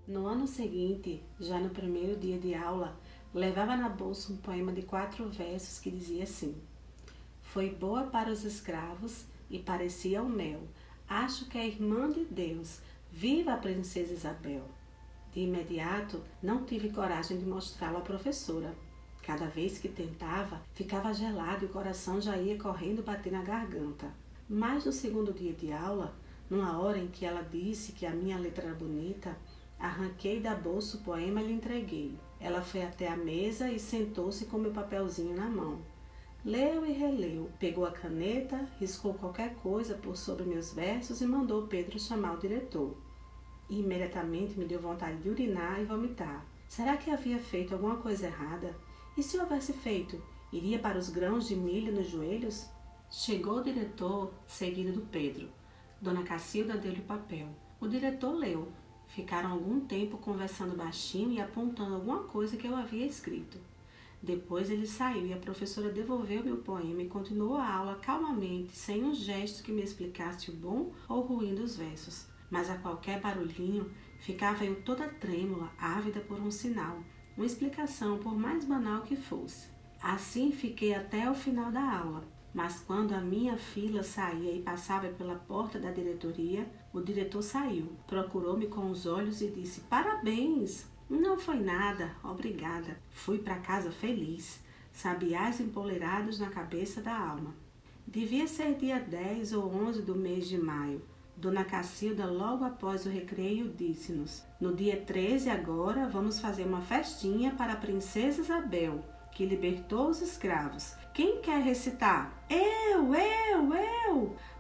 No ano seguinte, já no primeiro dia de aula, levava na bolsa um poema de 4 versos que dizia assim: Foi boa para os escravos e parecia o mel. Acho que é irmã de Deus. Viva a princesa Isabel! De imediato, não tive coragem de mostrá-lo à professora. Cada vez que tentava, ficava gelado e o coração já ia correndo bater na garganta. Mas no segundo dia de aula, numa hora em que ela disse que a minha letra era bonita, arranquei da bolsa o poema e lhe entreguei. Ela foi até a mesa e sentou-se com meu papelzinho na mão. Leu e releu, pegou a caneta, riscou qualquer coisa por sobre meus versos e mandou Pedro chamar o diretor. Imediatamente me deu vontade de urinar e vomitar. Será que havia feito alguma coisa errada? E se houvesse feito, iria para os grãos de milho nos joelhos? Chegou o diretor, seguido do Pedro. Dona Cacilda deu-lhe o papel. O diretor leu. Ficaram algum tempo conversando baixinho e apontando alguma coisa que eu havia escrito. Depois ele saiu e a professora devolveu-me o poema e continuou a aula calmamente, sem um gesto que me explicasse o bom ou o ruim dos versos. Mas a qualquer barulhinho, ficava eu toda trêmula, ávida por um sinal, uma explicação, por mais banal que fosse. Assim fiquei até o final da aula. Mas quando a minha fila saía e passava pela porta da diretoria, o diretor saiu, procurou-me com os olhos e disse: Parabéns! Não foi nada, obrigada. Fui para casa feliz, sabiás empoleirados na cabeça da alma. Devia ser dia 10 ou 11 do mês de maio. Dona Cacilda, logo após o recreio, disse-nos: No dia 13 agora vamos fazer uma festinha para a princesa Isabel, que libertou os escravos. Quem quer recitar? Eu!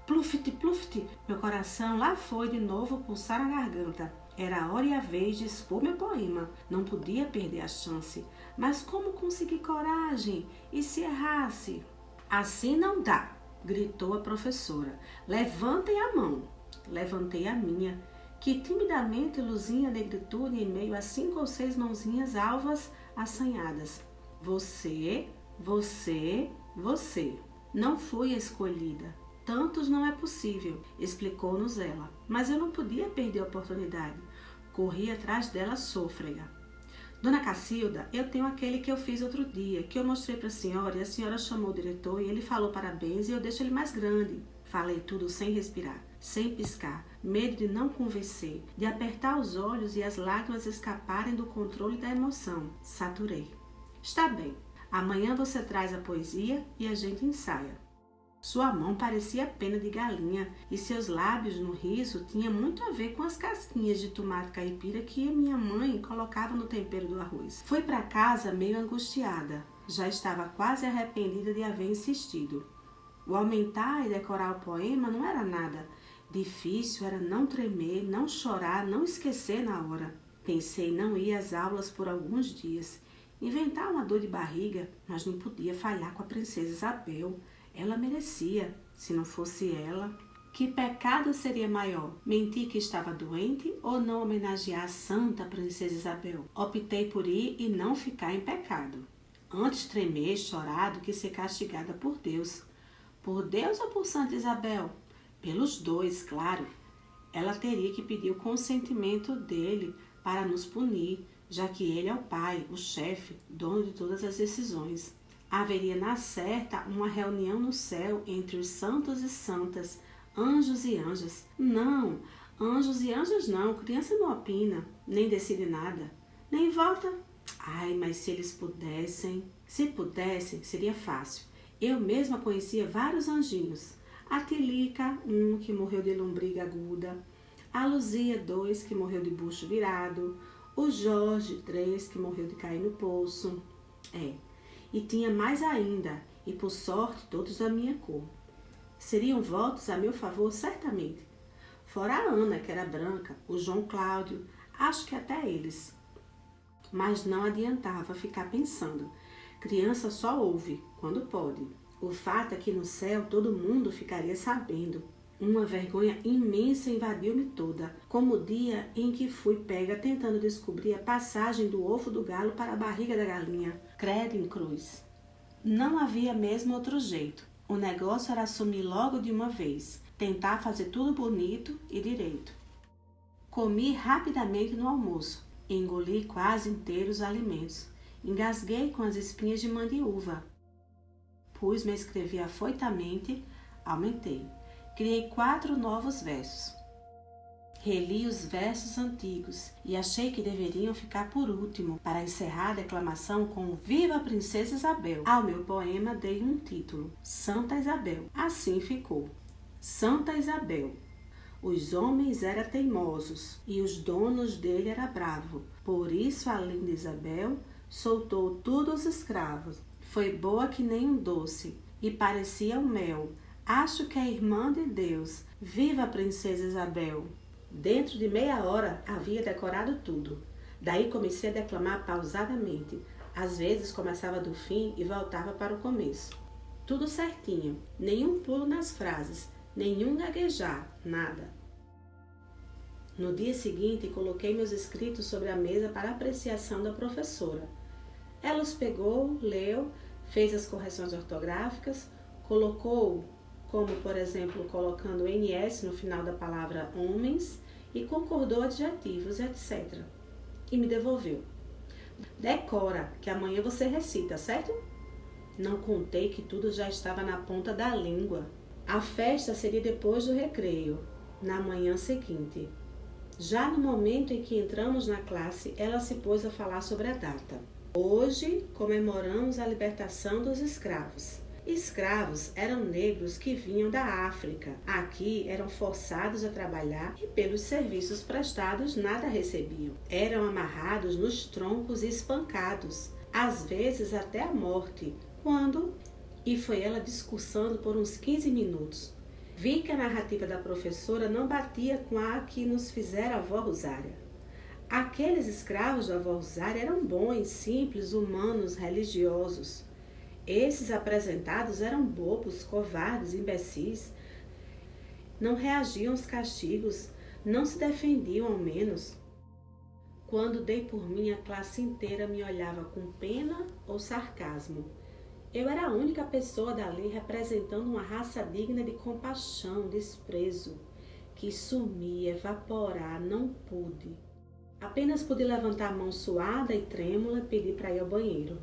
Pluft, pluft! Meu coração lá foi de novo pulsar na garganta. Era a hora e a vez de expor meu poema. Não podia perder a chance. Mas como conseguir coragem? E se errasse? Assim não dá, gritou a professora. Levantem a mão. Levantei a minha, que timidamente luzinha negritude em meio a 5 ou 6 mãozinhas alvas assanhadas. Você. Não fui escolhida. Tantos não é possível, explicou-nos ela. Mas eu não podia perder a oportunidade. Corri atrás dela sôfrega. Dona Cacilda, eu tenho aquele que eu fiz outro dia, que eu mostrei para a senhora e a senhora chamou o diretor e ele falou parabéns e eu deixo ele mais grande. Falei tudo sem respirar, sem piscar, medo de não convencer, de apertar os olhos e as lágrimas escaparem do controle da emoção. Saturei. Está bem, amanhã você traz a poesia e a gente ensaia. Sua mão parecia pena de galinha e seus lábios no riso tinham muito a ver com as casquinhas de tomate caipira que a minha mãe colocava no tempero do arroz. Fui para casa meio angustiada, já estava quase arrependida de haver insistido. O aumentar e decorar o poema não era nada. Difícil era não tremer, não chorar, não esquecer na hora. Pensei em não ir às aulas por alguns dias, inventar uma dor de barriga, mas não podia falhar com a princesa Isabel. Ela merecia, se não fosse ela. Que pecado seria maior? Mentir que estava doente ou não homenagear a santa princesa Isabel? Optei por ir e não ficar em pecado. Antes tremer e chorar do que ser castigada por Deus. Por Deus ou por Santa Isabel? Pelos dois, claro. Ela teria que pedir o consentimento dele para nos punir, já que ele é o pai, o chefe, dono de todas as decisões. Haveria na certa uma reunião no céu entre os santos e santas, anjos e anjas. Não, anjos e anjas não, criança não opina, nem decide nada, nem vota. Ai, mas se eles pudessem... Se pudessem, seria fácil. Eu mesma conhecia vários anjinhos. A Tilica, um que morreu de lombriga aguda. A Luzia, 2, que morreu de bucho virado. O Jorge, 3, que morreu de cair no poço. E tinha mais ainda, e por sorte todos da minha cor. Seriam votos a meu favor, certamente. Fora a Ana, que era branca, o João Cláudio, acho que até eles. Mas não adiantava ficar pensando. Criança só ouve, quando pode. O fato é que no céu todo mundo ficaria sabendo. Uma vergonha imensa invadiu-me toda, como o dia em que fui pega tentando descobrir a passagem do ovo do galo para a barriga da galinha. Credo em cruz. Não havia mesmo outro jeito. O negócio era assumir logo de uma vez, tentar fazer tudo bonito e direito. Comi rapidamente no almoço. Engoli quase inteiros os alimentos. Engasguei com as espinhas de mandiúva. Pus-me a escrever afoitamente. Aumentei. Criei 4 novos versos. Reli os versos antigos e achei que deveriam ficar por último, para encerrar a declamação com Viva a Princesa Isabel. Ao meu poema dei um título, Santa Isabel. Assim ficou. Santa Isabel. Os homens eram teimosos e os donos dele era bravo. Por isso a linda Isabel soltou todos os escravos. Foi boa que nem um doce e parecia um mel. Acho que é irmã de Deus. Viva a Princesa Isabel. Dentro de meia hora havia decorado tudo. Daí comecei a declamar pausadamente. Às vezes começava do fim e voltava para o começo. Tudo certinho, nenhum pulo nas frases, nenhum gaguejar, nada. No dia seguinte, coloquei meus escritos sobre a mesa para apreciação da professora. Ela os pegou, leu, fez as correções ortográficas, colocou, como por exemplo, colocando NS no final da palavra homens, e concordou adjetivos, etc. E me devolveu. Decora, que amanhã você recita, certo? Não contei que tudo já estava na ponta da língua. A festa seria depois do recreio, na manhã seguinte. Já no momento em que entramos na classe, ela se pôs a falar sobre a data. Hoje comemoramos a libertação dos escravos. Escravos eram negros que vinham da África. Aqui eram forçados a trabalhar e pelos serviços prestados nada recebiam. Eram amarrados nos troncos e espancados, às vezes até a morte. Quando? E foi ela discursando por uns 15 minutos. Vi que a narrativa da professora não batia com a que nos fizera a avó Rosária. Aqueles escravos da avó Rosária eram bons, simples, humanos, religiosos. Esses apresentados eram bobos, covardes, imbecis. Não reagiam aos castigos, não se defendiam ao menos. Quando dei por mim, a classe inteira me olhava com pena ou sarcasmo. Eu era a única pessoa dali representando uma raça digna de compaixão, desprezo. Quis sumir, evaporar, não pude. Apenas pude levantar a mão suada e trêmula e pedir para ir ao banheiro.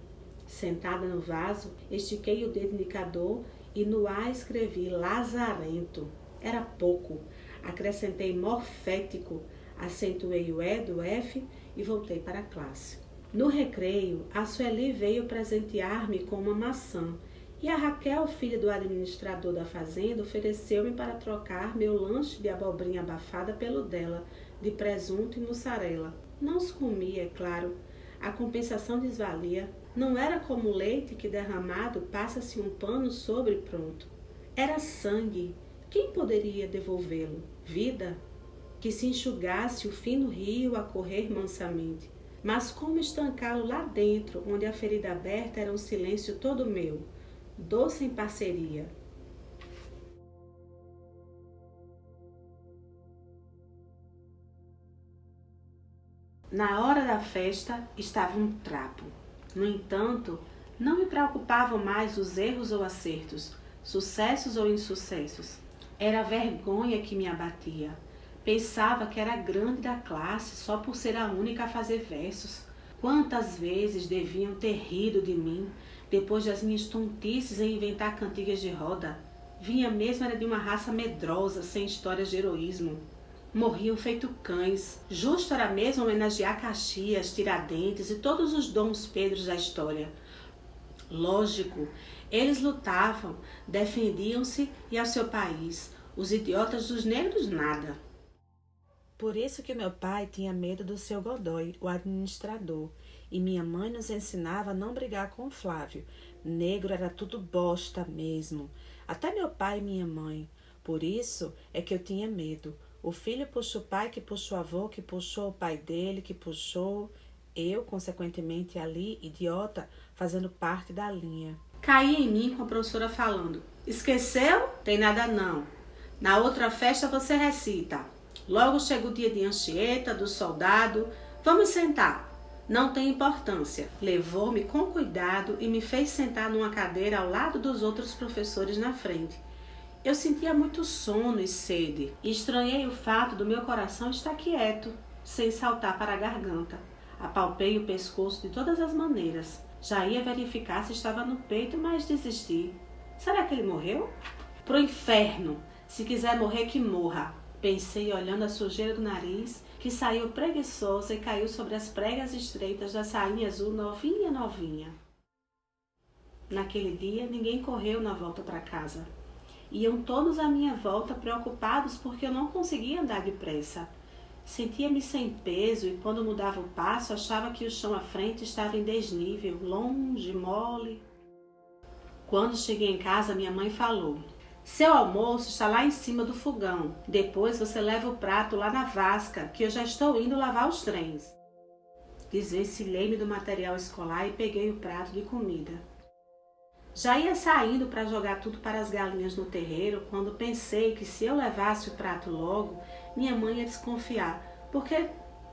Sentada no vaso, estiquei o dedo indicador e no ar escrevi lazarento. Era pouco. Acrescentei morfético, acentuei o E do F e voltei para a classe. No recreio, a Sueli veio presentear-me com uma maçã e a Raquel, filha do administrador da fazenda, ofereceu-me para trocar meu lanche de abobrinha abafada pelo dela, de presunto e mussarela. Não os comi, é claro. A compensação desvalia. Não era como o leite que, derramado, passa-se um pano sobre e pronto. Era sangue. Quem poderia devolvê-lo? Vida? Que se enxugasse o fino rio a correr mansamente. Mas como estancá-lo lá dentro, onde a ferida aberta era um silêncio todo meu, doce em parceria. Na hora da festa estava um trapo. No entanto, não me preocupavam mais os erros ou acertos, sucessos ou insucessos. Era a vergonha que me abatia. Pensava que era grande da classe só por ser a única a fazer versos. Quantas vezes deviam ter rido de mim, depois das minhas tontices em inventar cantigas de roda? Vinha mesmo era de uma raça medrosa, sem histórias de heroísmo. Morriam feito cães. Justo era mesmo homenagear Caxias, Tiradentes e todos os Dons Pedros da história. Lógico, eles lutavam, defendiam-se e ao seu país. Os idiotas dos negros, nada. Por isso que meu pai tinha medo do seu Godoy, o administrador, e minha mãe nos ensinava a não brigar com o Flávio. Negro era tudo bosta mesmo. Até meu pai e minha mãe. Por isso é que eu tinha medo. O filho puxa o pai, que puxa o avô, que puxou o pai dele, que puxou... Eu, consequentemente, ali, idiota, fazendo parte da linha. Caí em mim com a professora falando. Esqueceu? Tem nada não. Na outra festa você recita. Logo chega o dia de Anchieta, do soldado. Vamos sentar. Não tem importância. Levou-me com cuidado e me fez sentar numa cadeira ao lado dos outros professores na frente. Eu sentia muito sono e sede, e estranhei o fato do meu coração estar quieto, sem saltar para a garganta. Apalpei o pescoço de todas as maneiras. Já ia verificar se estava no peito, mas desisti. Será que ele morreu? Pro inferno! Se quiser morrer, que morra! Pensei olhando a sujeira do nariz, que saiu preguiçosa e caiu sobre as pregas estreitas da sainha azul novinha. Naquele dia, ninguém correu na volta para casa. Iam todos à minha volta preocupados porque eu não conseguia andar depressa. Sentia-me sem peso e quando mudava o passo achava que o chão à frente estava em desnível, longe, mole. Quando cheguei em casa, minha mãe falou: "Seu almoço está lá em cima do fogão. Depois você leva o prato lá na vasca, que eu já estou indo lavar os trens." Desvencilhei-me do material escolar e peguei o prato de comida. Já ia saindo para jogar tudo para as galinhas no terreiro, quando pensei que se eu levasse o prato logo, minha mãe ia desconfiar, porque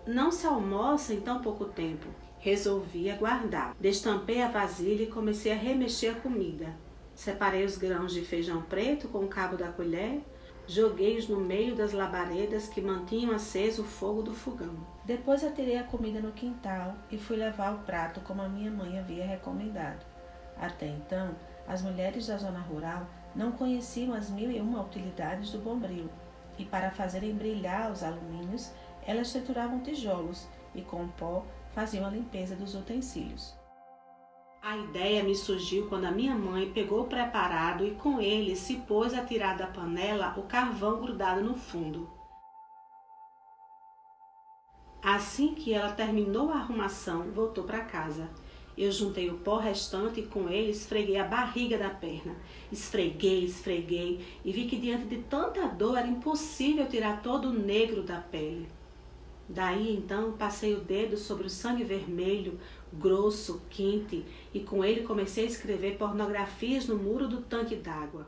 não se almoça em tão pouco tempo. Resolvi aguardar. Destampei a vasilha e comecei a remexer a comida. Separei os grãos de feijão preto com o cabo da colher, joguei-os no meio das labaredas que mantinham aceso o fogo do fogão. Depois atirei a comida no quintal e fui levar o prato como a minha mãe havia recomendado. Até então, as mulheres da zona rural não conheciam as 1001 utilidades do bombril, e para fazerem brilhar os alumínios, elas trituravam tijolos e com pó faziam a limpeza dos utensílios. A ideia me surgiu quando a minha mãe pegou o preparado e com ele se pôs a tirar da panela o carvão grudado no fundo. Assim que ela terminou a arrumação, voltou para casa. Eu juntei o pó restante e com ele esfreguei a barriga da perna. Esfreguei e vi que diante de tanta dor era impossível tirar todo o negro da pele. Daí então passei o dedo sobre o sangue vermelho, grosso, quente, e com ele comecei a escrever pornografias no muro do tanque d'água.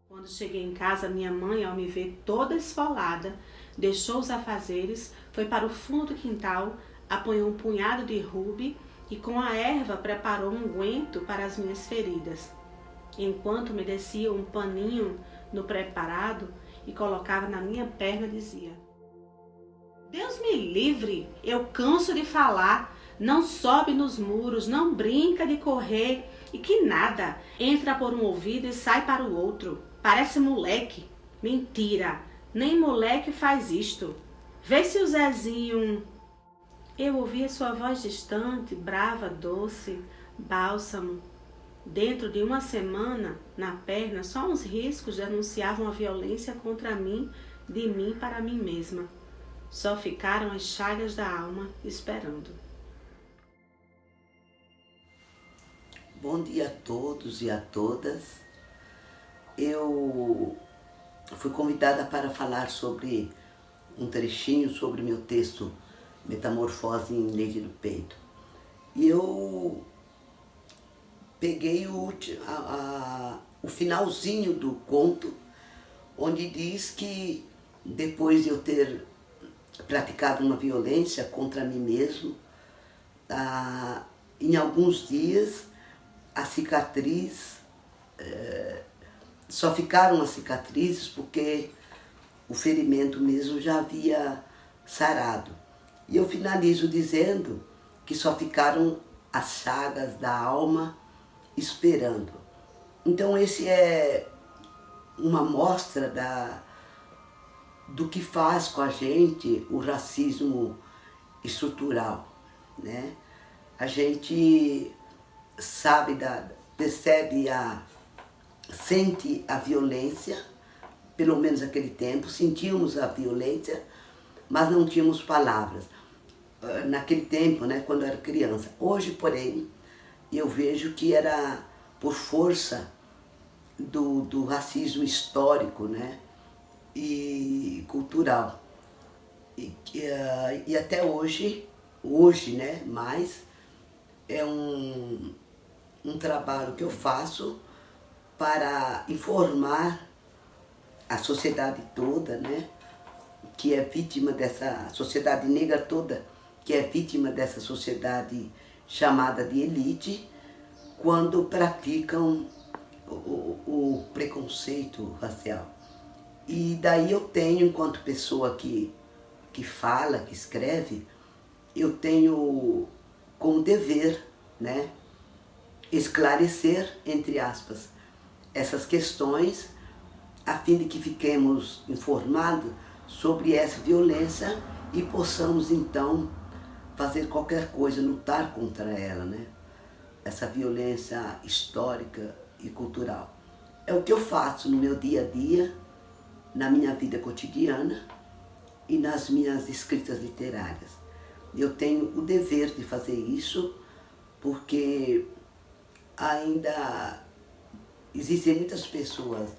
Quando cheguei em casa, minha mãe, ao me ver toda esfolada, deixou os afazeres, foi para o fundo do quintal, apanhou um punhado de rubi e com a erva preparou um unguento para as minhas feridas. Enquanto me descia um paninho no preparado e colocava na minha perna, dizia: "Deus me livre, eu canso de falar, não sobe nos muros, não brinca de correr e que nada, entra por um ouvido e sai para o outro, parece moleque." Mentira, nem moleque faz isto. Vê se o Zezinho... Eu ouvia sua voz distante, brava, doce, bálsamo. Dentro de uma semana, na perna, só uns riscos denunciavam a violência contra mim, de mim para mim mesma. Só ficaram as chagas da alma esperando. Bom dia a todos e a todas. Eu fui convidada para falar sobre um trechinho sobre meu texto Metamorfose em Leite do Peito. E eu peguei o finalzinho do conto, onde diz que depois de eu ter praticado uma violência contra mim mesmo, em alguns dias a cicatriz, só ficaram as cicatrizes porque o ferimento mesmo já havia sarado. E eu finalizo dizendo que só ficaram as chagas da alma esperando. Então esse é uma amostra do que faz com a gente o racismo estrutural, né? A gente sabe, percebe, sente a violência, pelo menos naquele tempo, sentíamos a violência, mas não tínhamos palavras. Naquele tempo, né, quando eu era criança. Hoje, porém, eu vejo que era por força do racismo histórico, né, e cultural. E até hoje, né, mais, é um trabalho que eu faço para informar a sociedade toda, né, que é vítima dessa sociedade negra toda, que é vítima dessa sociedade chamada de elite, quando praticam o preconceito preconceito racial. E daí eu tenho, enquanto pessoa que fala, que escreve, eu tenho como dever, né, esclarecer, entre aspas, essas questões, a fim de que fiquemos informados sobre essa violência e possamos então fazer qualquer coisa, lutar contra ela, né? Essa violência histórica e cultural. É o que eu faço no meu dia a dia, na minha vida cotidiana e nas minhas escritas literárias. Eu tenho o dever de fazer isso porque ainda existem muitas pessoas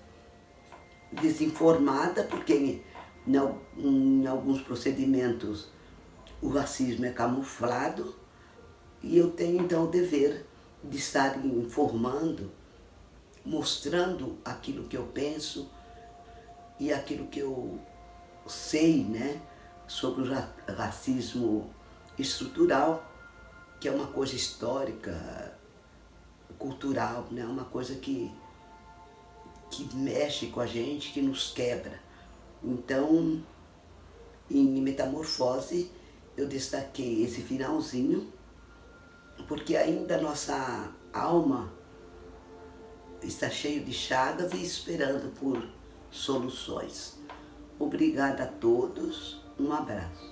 desinformadas, porque em alguns procedimentos o racismo é camuflado, e eu tenho então o dever de estar informando, mostrando aquilo que eu penso e aquilo que eu sei, né, sobre o racismo estrutural, que é uma coisa histórica, cultural, né, uma coisa que mexe com a gente, que nos quebra. Então, em Metamorfose, eu destaquei esse finalzinho, porque ainda a nossa alma está cheia de chagas e esperando por soluções. Obrigada a todos, um abraço.